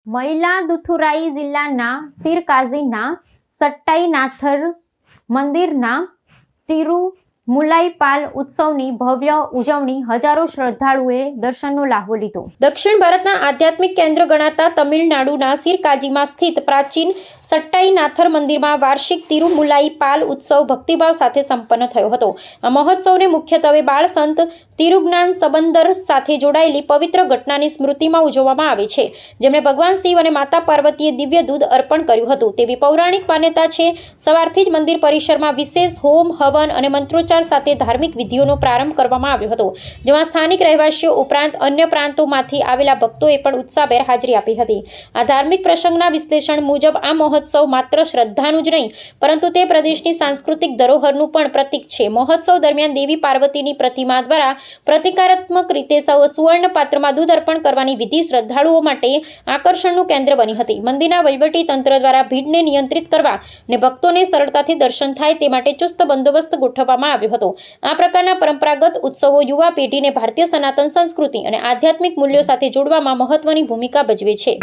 મયિલાદુથુરાઈ જિલ્લાના સિરકાઝીના સટ્ટાઈનાથર મંદિરના તિરુમુલાઈપાલ ઉત્સવની ભવ્ય ઉજવણી હજારો શ્રદ્ધાળુઓએ દર્શનનો લાહવો લીધો। દક્ષિણ ભારતના આધ્યાત્મિક કેન્દ્ર ગણાતા તમિલનાડુના સિરકાજીમાં સ્થિત પ્રાચીન સટ્ટાઈનાથર મંદિરમાં વાર્ષિક તિરુમુલાઈપાલ ઉત્સવ ભક્તિભાવ સાથે સંપન્ન થયો હતો। આ મહોત્સવને મુખ્યત્વે બાળ સંત તિરુજ્ઞાન સંબંદર સાથે જોડાયેલી પવિત્ર ઘટનાની સ્મૃતિમાં ઉજવવામાં આવે છે, જેમણે ભગવાન શિવ અને માતા પાર્વતીએ દિવ્ય દૂધ અર્પણ કર્યું હતું તેવી પૌરાણિક માન્યતા છે। સવારથી જ મંદિર પરિસરમાં વિશેષ હોમ હવન અને મંત્રોચ્ચાર સાથે ધાર્મિક વિધિઓનો પ્રારંભ કરવામાં આવ્યો હતો, જેમાં સ્થાનિક રહેવાસીઓ ઉપરાંત અન્ય પ્રાંતોમાંથી આવેલા ભક્તોએ પણ ઉત્સાહભેર હાજરી આપી હતી। આ ધાર્મિક પ્રસંગના વિશ્લેષણ મુજબ આ મહોત્સવ માત્ર શ્રદ્ધાનું જ નહીં પરંતુ તે પ્રદેશની સાંસ્કૃતિક ધરોહરનું પણ પ્રતીક છે। મહોત્સવ દરમિયાન દેવી પાર્વતીની પ્રતિમા દ્વારા પ્રતિકારાત્મક રીતે સુવર્ણ પાત્રમાં દૂધ અર્પણ કરવાની વિધિ શ્રદ્ધાળુઓ માટે આકર્ષણનું કેન્દ્ર બની હતી। મંદિરના વહીવટી તંત્ર દ્વારા ભીડને નિયંત્રિત કરવા અને ભક્તોને સરળતાથી દર્શન થાય તે માટે ચુસ્ત બંદોબસ્ત ગોઠવવામાં આવ્યો હતો। આ પ્રકારના પરંપરાગત ઉત્સવો યુવા પેઢીને ભારતીય સનાતન સંસ્કૃતિ અને આધ્યાત્મિક મૂલ્યો સાથે જોડવામાં મહત્વની ભૂમિકા ભજવે છે।